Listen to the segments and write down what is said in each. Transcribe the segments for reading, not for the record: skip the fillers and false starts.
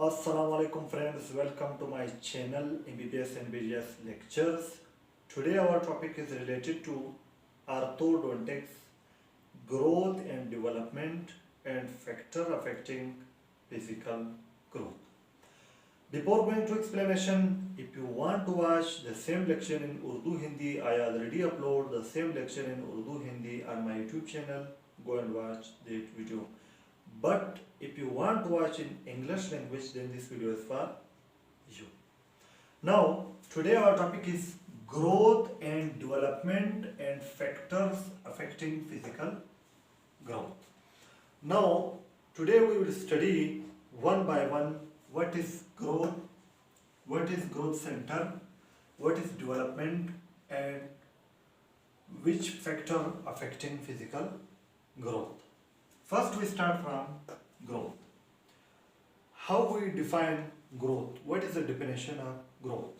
Assalamu alaikum friends, welcome to my channel MBBS and BDS lectures. Today our topic is related to orthodontics, growth and development and factor affecting physical growth. Before going to explanation, if you want to watch the same lecture in Urdu Hindi, I already upload the same lecture in Urdu Hindi on my YouTube channel. Go and watch that video. But if you want to watch in English language, then this video is for you. Now, today our topic is growth and development and factors affecting physical growth. Now, today we will study one by one what is growth center, what is development, and which factor affecting physical growth. First we start from growth. How we define growth? What is the definition of growth?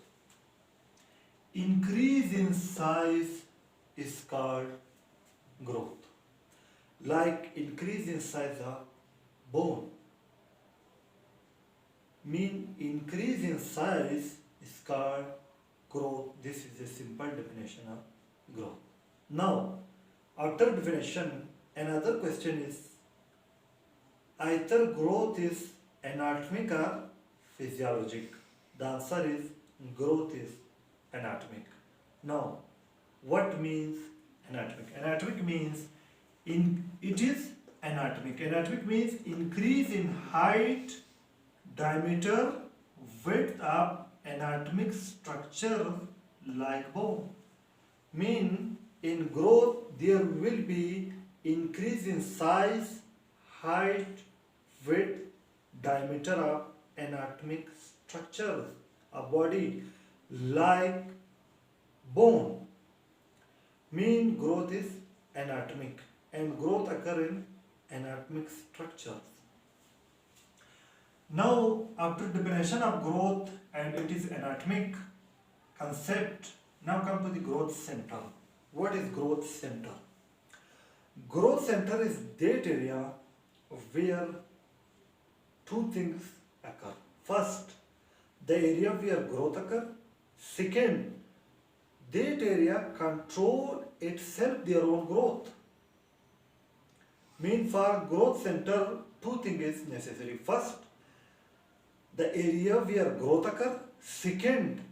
Increase in size is called growth. Like increase in size of bone. Mean increase in size is called growth. This is a simple definition of growth. Now, after definition, another question is either growth is anatomic or physiologic. The answer is growth is anatomic. Now, what means anatomic? Anatomic means it is anatomic. Anatomic means increase in height, diameter, width of anatomic structure like bone. Mean in growth there will be increase in size, height, width, diameter of anatomic structures of body like bone. Mean growth is anatomic and growth occur in anatomic structures. Now, after definition of growth and it is anatomic concept, now come to the growth center. What is growth center? Growth center is that area where two things occur. First, the area where growth occurs. Second, that area control itself their own growth. Mean for growth center, two things is necessary. First, the area where growth occurs. Second,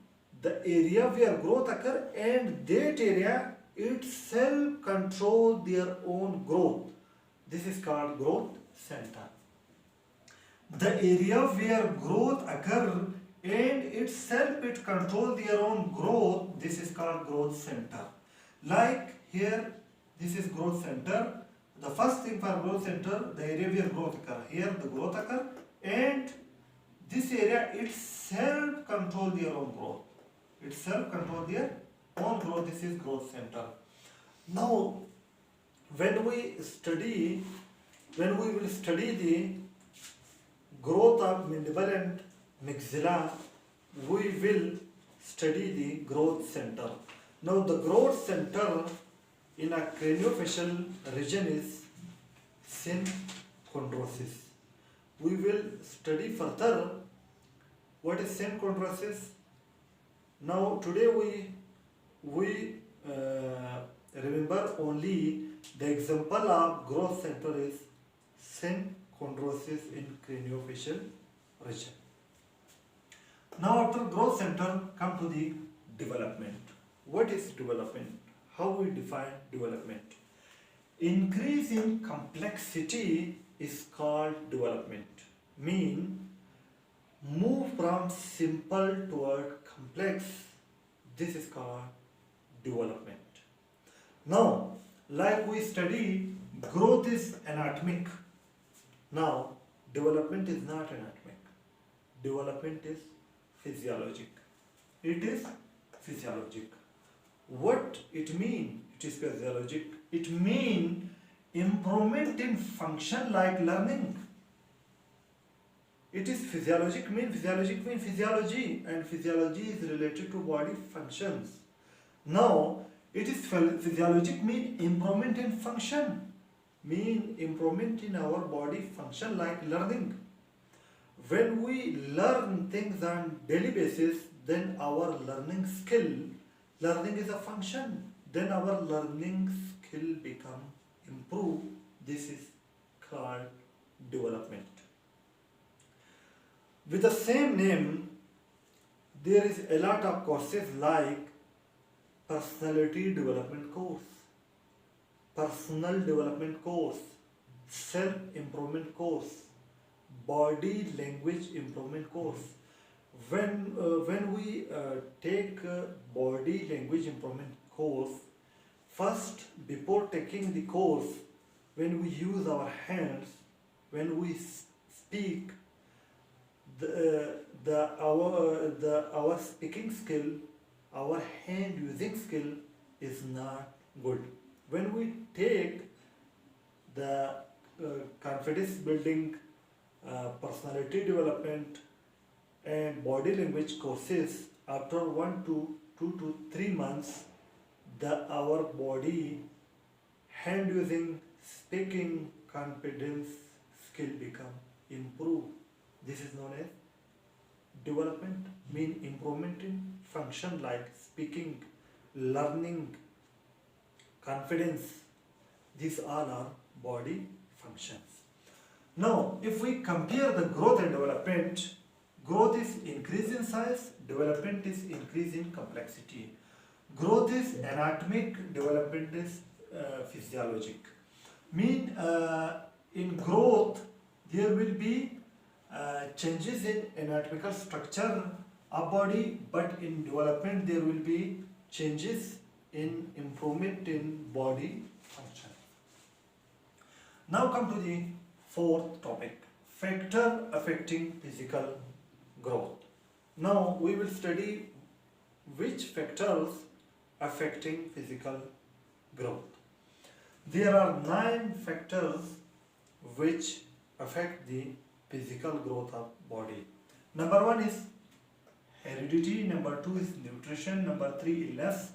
the area where growth occurs and that area itself control their own growth. This is called growth center. The area where growth occur and itself it control their own growth, this is called growth center. Like here, this is growth center. The first thing for growth center, the area where growth occur. Here the growth occur and this area itself control their own growth. Itself control their own growth. This is growth center. Now, when we will study the growth of mandible and maxilla, we will study the growth center. Now, the growth center in a craniofacial region is synchondrosis. We will study further what is synchondrosis. Now, today we remember only the example of growth center is synchondrosis in craniofacial region. Now, after growth center, come to the development. What is development? How we define development? Increase in complexity is called development. Mean move from simple toward complex. This is called development. Now, like we study, growth is anatomic. Now, development is not anatomic. Development is physiologic. It is physiologic. What it means? It is physiologic. It means improvement in function like learning. It is physiologic means physiology and physiology is related to body functions. Now, it is physiologic mean improvement in function, mean improvement in our body function like learning. When we learn things on daily basis, then our learning is a function. Then our learning skill become improved. This is called development. With the same name, there is a lot of courses like personality development course, personal development course, self improvement course, body language improvement course. When we take body language improvement course, first before taking the course, when we use our hands, when we speak, our speaking skill, our hand using skill is not good. When we take the confidence building, personality development, and body language courses, after 1 to 2 to 3 months, our body, hand using, speaking, confidence skill become improved. This is known as development, mean improvement in function like speaking, learning, confidence. These all are body functions. Now, if we compare the growth and development, growth is increase in size, development is increase in complexity. Growth is anatomic, development is physiologic. In growth, there will be changes in anatomical structure of body, but in development there will be changes in improvement in body function. Now come to the fourth topic, factor affecting physical growth. Now we will study which factors affecting physical growth. There are 9 factors which affect the physical growth of body. Number 1 is heredity, number 2 is nutrition, number 3 illness,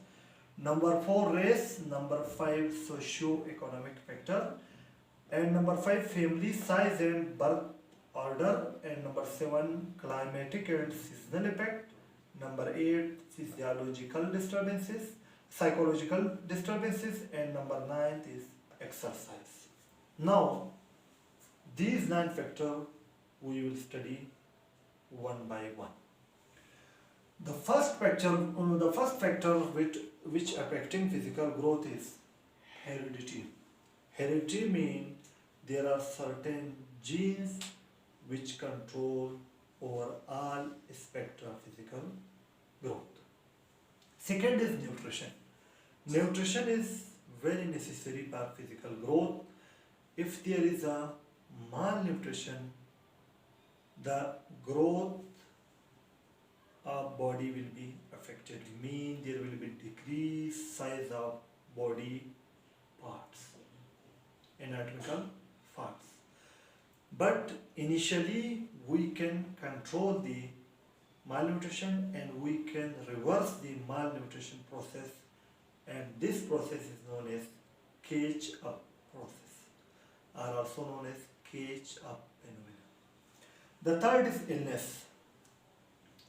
number 4 race, number 5 socio-economic factor, and number 5 family size and birth order, and number 7 climatic and seasonal effect, number 8 physiological disturbances, psychological disturbances, and number 9 is exercise. Now these 9 factors we will study one by one. The first factor which affecting physical growth is heredity. Heredity means there are certain genes which control over all aspects of physical growth. Second is nutrition. Nutrition is very necessary for physical growth. If there is a malnutrition, the growth of body will be affected. There will be decreased size of body parts, anatomical parts. But initially we can control the malnutrition and we can reverse the malnutrition process, and this process is known as catch up process, or also known as catch up phenomena. The third is illness.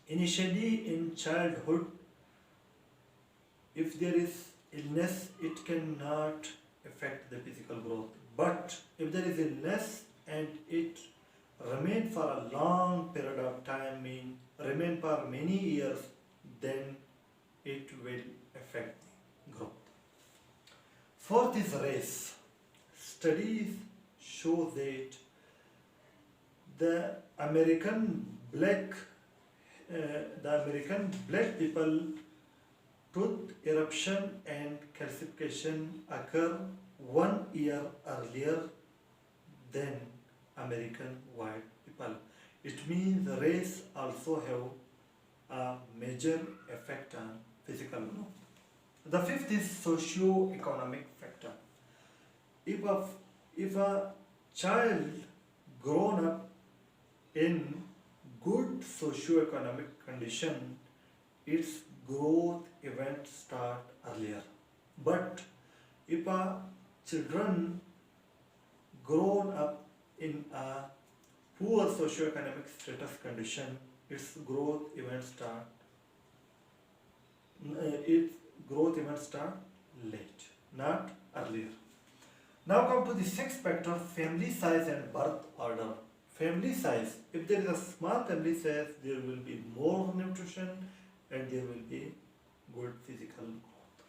Initially in childhood, if there is illness, it cannot affect the physical growth. But if there is illness and it remain for a long period of time, remain for many years, then it will affect the growth. Fourth is race. Studies show that the American black people tooth eruption and calcification occur 1 year earlier than American white people. It means the race also have a major effect on physical growth. The fifth is socio-economic factor. If a child grown up in good socio-economic condition, its growth events start earlier. But if a children grown up in a poor socioeconomic status condition, its growth events start late, not earlier. Now come to the sixth factor, family size and birth order. Family size, if there is a small family size, there will be more nutrition and there will be good physical growth.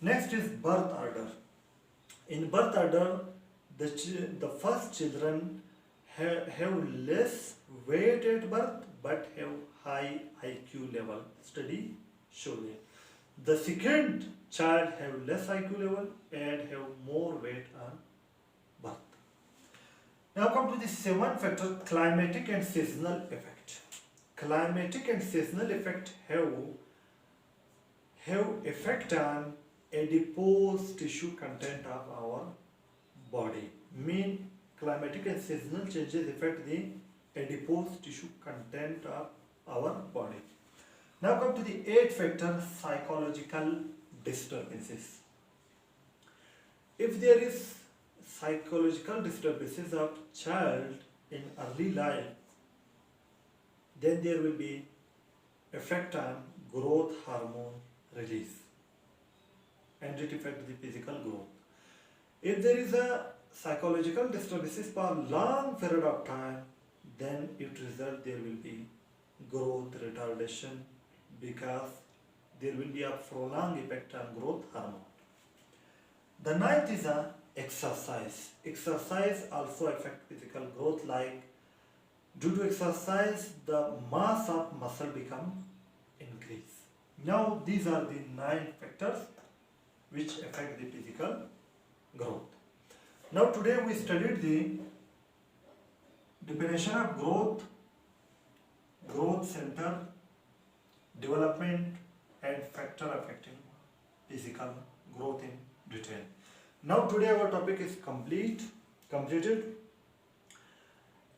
Next is birth order. In birth order, the first children have less weight at birth but have high IQ level. Study showed it. The second child have less IQ level and have more weight on birth. Now come to the seventh factor, climatic and seasonal effect. Climatic and seasonal effect have effect on adipose tissue content of our body. Mean climatic and seasonal changes affect the adipose tissue content of our body. Now come to the eighth factor, psychological disturbances. If there is psychological disturbances of child in early life, then there will be effect on growth hormone release and it affects the physical growth. If there is a psychological disturbances for long period of time, then it result there will be growth retardation because there will be a prolonged effect on growth hormone. The ninth is a exercise. Exercise also affect physical growth, like due to exercise the mass of muscle become increase. Now these are the 9 factors which affect the physical growth. Now today we studied the definition of growth, growth center, development and factor affecting physical growth in detail. Now today our topic is completed.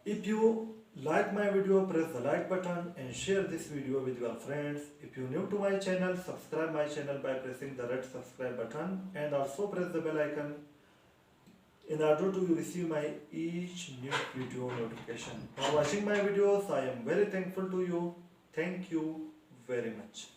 If you like my video, press the like button and share this video with your friends. If you are new to my channel, subscribe my channel by pressing the red subscribe button and also press the bell icon in order to receive my each new video notification. For watching my videos, I am very thankful to you. Thank you very much.